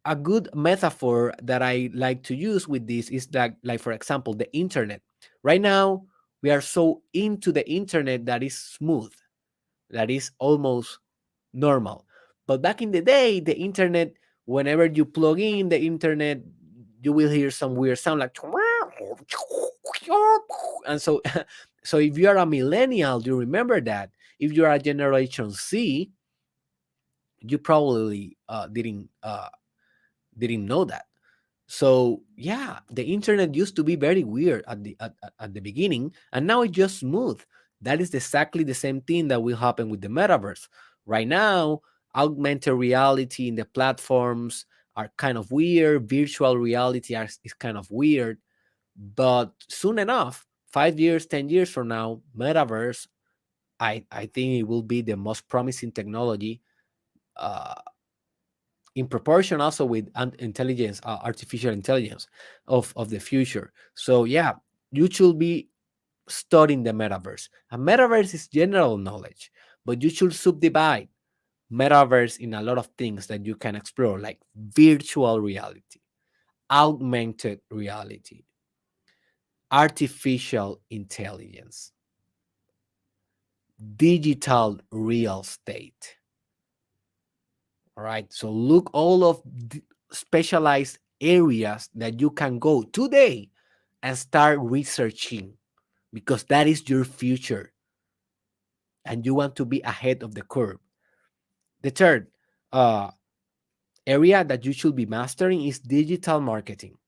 A good metaphor that I like to use with this is that, like for example, the internet. Right now, we are so into the internet that is smooth, that is almost normal. But back in the day, the internet, whenever you plug in the internet, you will hear some weird sound like, and so so if you are a millennial, you remember that. If you are a generation Z, you probably didn't know that. So yeah, the internet used to be very weird at the beginning, and now it's just smooth. That is exactly the same thing that will happen with the metaverse. Right now, augmented reality in the platforms are kind of weird. Virtual reality is kind of weird, but soon enough, 5 years, 10 years from now, metaverse, I think it will be the most promising technology. Uh, in proportion also with intelligence, artificial intelligence of the future. So yeah, you should be studying the metaverse. A metaverse is general knowledge, but you should subdivide metaverse in a lot of things that you can explore, like virtual reality, augmented reality, artificial intelligence, digital real estate. All right. So look all of the specialized areas that you can go today and start researching, because that is your future and you want to be ahead of the curve. The third uh, area that you should be mastering is digital marketing.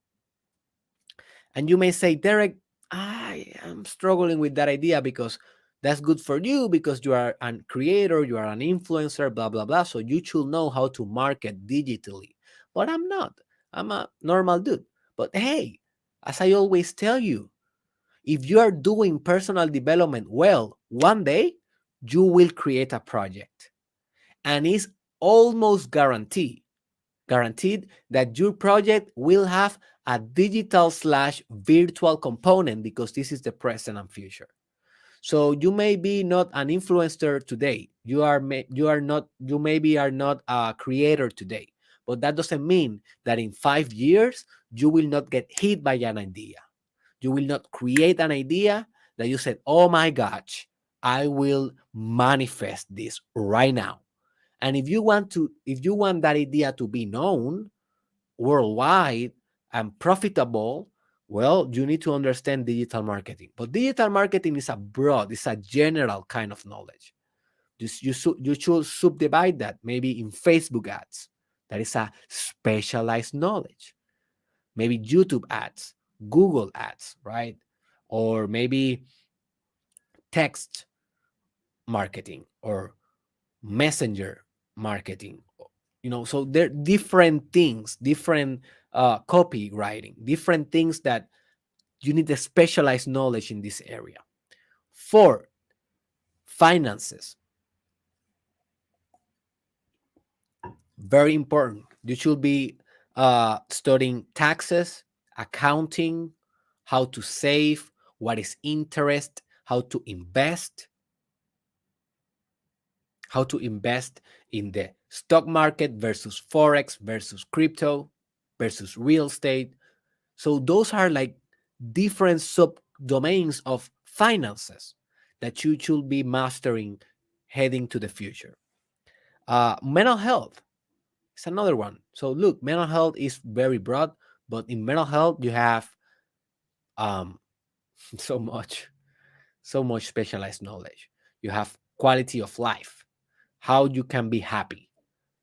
And you may say, Derek, I am struggling with that idea because that's good for you because you are a creator, you are an influencer, blah, blah, blah. So you should know how to market digitally. But I'm not. I'm a normal dude. But hey, as I always tell you, if you are doing personal development well, one day you will create a project. And it's almost guaranteed that your project will have a digital slash virtual component, because this is the present and future. So you may be not an influencer today. You maybe are not a creator today. But that doesn't mean that in 5 years you will not get hit by an idea. You will not create an idea that you said, "Oh my gosh, I will manifest this right now." And if you want that idea to be known worldwide and profitable, well, you need to understand digital marketing. But digital marketing is it's a general kind of knowledge. You should subdivide that maybe in Facebook ads. That is a specialized knowledge. Maybe YouTube ads, Google ads, right? Or maybe text marketing or messenger marketing. So there are different things, different copywriting, different things that you need a specialized knowledge in this area. For finances, very important. You should be studying taxes, accounting, how to save, what is interest, how to invest in the stock market versus forex versus crypto versus real estate. So those are like different subdomains of finances that you should be mastering heading to the future. Mental health is another one. So look, mental health is very broad, but in mental health you have um, so much, so much specialized knowledge. You have quality of life, how you can be happy,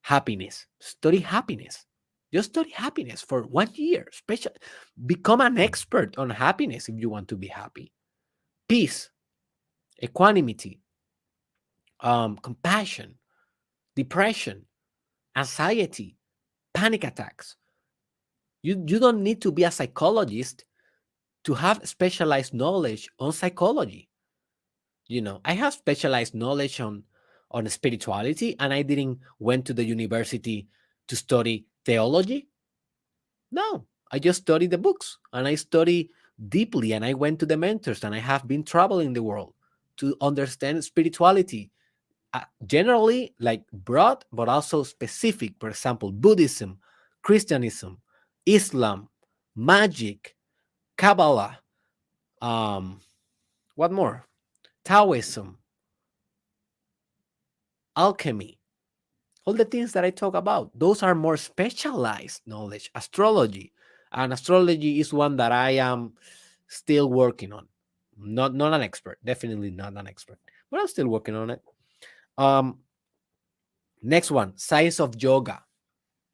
happiness. Study happiness. Just study happiness for 1 year. Become an expert on happiness if you want to be happy. Peace, equanimity, compassion, depression, anxiety, panic attacks. You don't need to be a psychologist to have specialized knowledge on psychology. I have specialized knowledge on spirituality, and I didn't went to the university to study theology. No, I just study the books and I study deeply, and I went to the mentors, and I have been traveling the world to understand spirituality, generally like broad, but also specific. For example, Buddhism, Christianism, Islam, magic, Kabbalah, um, what more? Taoism, alchemy, all the things that I talk about, those are more specialized knowledge. Astrology, and astrology is one that I am still working on. Not an expert, definitely not an expert, but I'm still working on it. Um, Next one, science of yoga,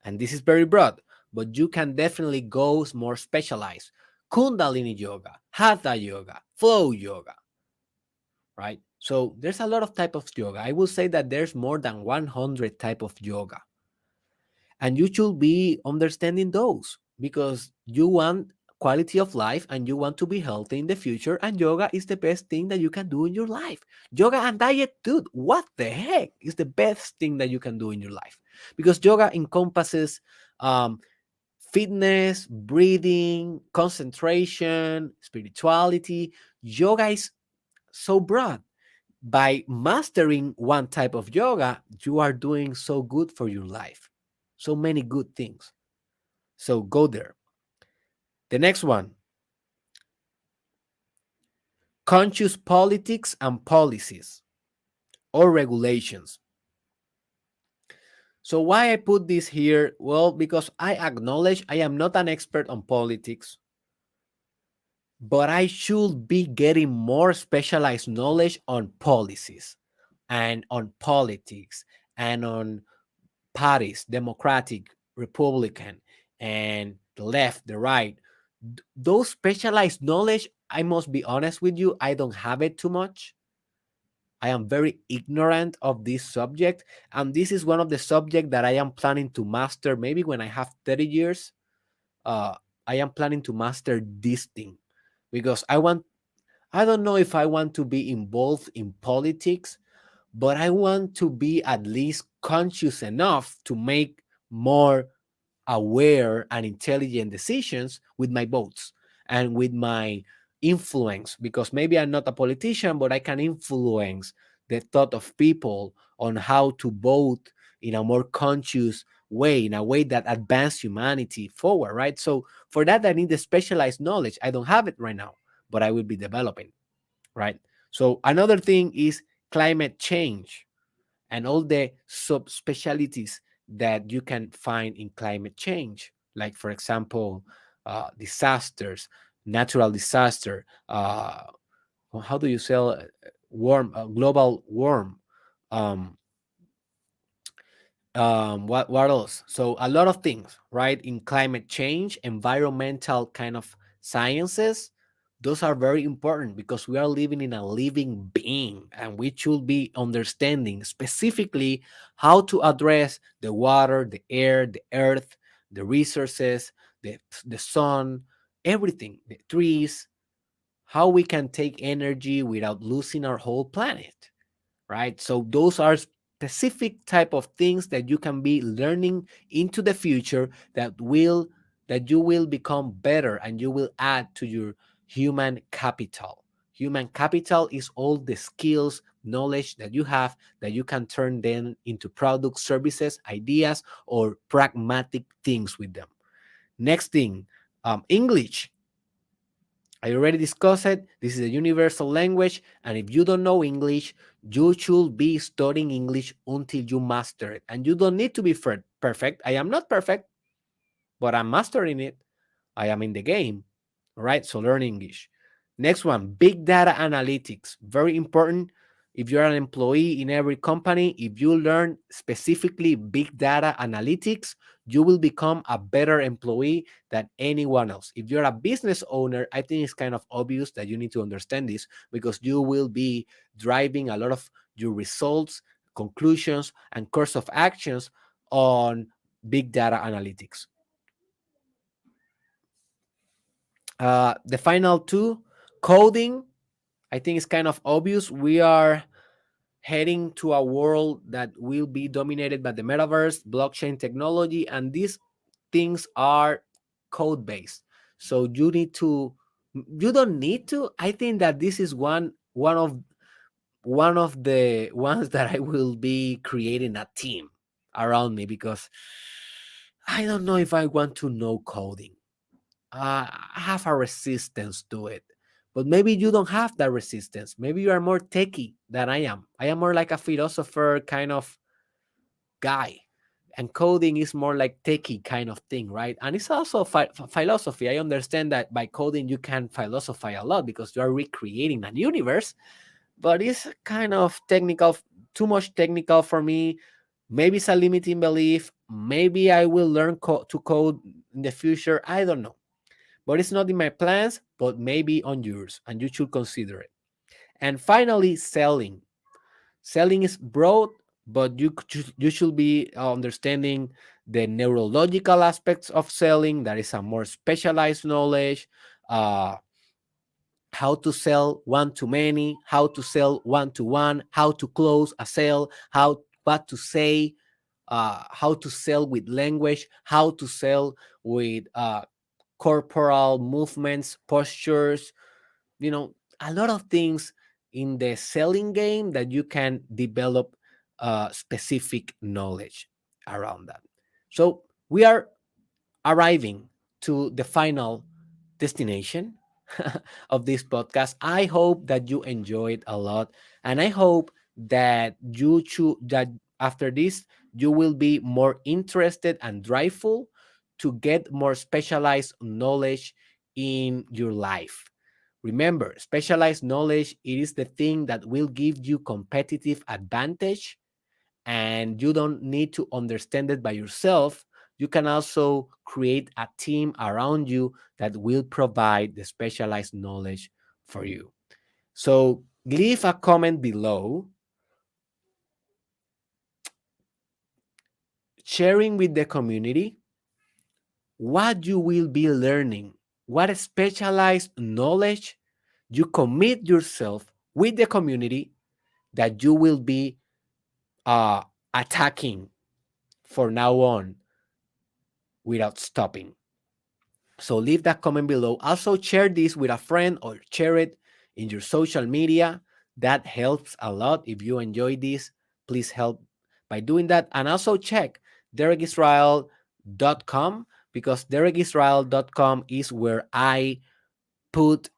and this is very broad, but you can definitely go more specialized. Kundalini yoga, hatha yoga, flow yoga, right? So there's a lot of type of yoga. I will say that there's more than 100 type of yoga, and you should be understanding those because you want quality of life and you want to be healthy in the future, and yoga is the best thing that you can do in your life. Yoga and diet, dude, what the heck is the best thing that you can do in your life? Because yoga encompasses um, fitness, breathing, concentration, spirituality. Yoga is so broad. By mastering one type of yoga, you are doing so good for your life. So many good things. So go there. The next one, conscious politics and policies or regulations. So why I put this here? Well, because I acknowledge I am not an expert on politics, but I should be getting more specialized knowledge on policies and on politics and on parties, Democratic, Republican, and the left, the right. Those specialized knowledge, I must be honest with you, I don't have it too much. I am very ignorant of this subject, and this is one of the subjects that I am planning to master. Maybe when I have 30 years, uh, I am planning to master this thing because I don't know if I want to be involved in politics, but I want to be at least conscious enough to make more aware and intelligent decisions with my votes and with my influence, because maybe I'm not a politician, but I can influence the thought of people on how to vote in a more conscious way, in a way that advance humanity forward, right? So for that, I need the specialized knowledge. I don't have it right now, but I will be developing, right? So another thing is climate change and all the subspecialties that you can find in climate change, like for example, disasters, natural disaster, how do you sell warm, global warm, um, what else? So a lot of things, right? In climate change, environmental kind of sciences, those are very important because we are living in a living being, and we should be understanding specifically how to address the water, the air, the earth, the resources, the sun, everything, the trees, how we can take energy without losing our whole planet, right? So those are specific type of things that you can be learning into the future that you will become better and you will add to your human capital. Human capital is all the skills, knowledge that you have that you can turn then into products, services, ideas, or pragmatic things with them. Next thing, English. I already discussed it. This is a universal language, and if you don't know English, you should be studying English until you master it. And you don't need to be perfect. I am not perfect, but I'm mastering it. I am in the game. All right, so learn English. Next one, big data analytics. Very important. If you're an employee in every company, if you learn specifically big data analytics, you will become a better employee than anyone else. If you're a business owner, I think it's kind of obvious that you need to understand this because you will be driving a lot of your results, conclusions, and course of actions on big data analytics. The final two, coding. I think it's kind of obvious. We are heading to a world that will be dominated by the metaverse, blockchain technology, and these things are code based. So you don't need to. I think that this is one of the ones that I will be creating a team around me because I don't know if I want to know coding. I have a resistance to it. But maybe you don't have that resistance. Maybe you are more techie than I am. I am more like a philosopher kind of guy. And coding is more like techie kind of thing, right? And it's also philosophy. I understand that by coding, you can philosophize a lot because you are recreating a universe, but it's kind of technical, too much technical for me. Maybe it's a limiting belief. Maybe I will learn to code in the future, I don't know. But it's not in my plans, but maybe on yours, and you should consider it. And finally, selling. Selling is broad, but you should be understanding the neurological aspects of selling. That is a more specialized knowledge. Uh, how to sell one to many, how to sell one to one, how to close a sale, how what to say, how to sell with language, how to sell with corporal movements, postures, a lot of things in the selling game that you can develop specific knowledge around that. So we are arriving to the final destination of this podcast. I hope that you enjoyed a lot, and I hope that that after this you will be more interested and driveful to get more specialized knowledge in your life. Remember, specialized knowledge, it is the thing that will give you competitive advantage, and you don't need to understand it by yourself. You can also create a team around you that will provide the specialized knowledge for you. So leave a comment below, sharing with the community what you will be learning, what specialized knowledge you commit yourself with the community that you will be uh, attacking for now on without stopping. So leave that comment below. Also, share this with a friend or share it in your social media. That helps a lot. If you enjoy this, please help by doing that. And also check derekisrael.com, because derekisrael.com is where I put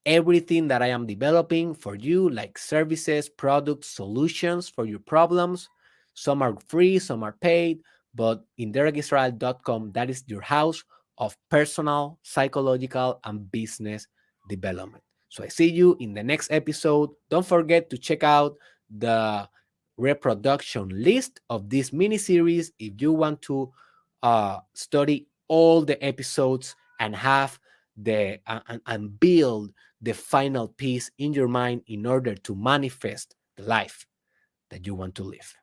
everything that I am developing for you, like services, products, solutions for your problems. Some are free, some are paid, but in derekisrael.com, that is your house of personal, psychological, and business development. So I see you in the next episode. Don't forget to check out the reproduction list of this mini series if you want to study all the episodes and have and build the final piece in your mind in order to manifest the life that you want to live.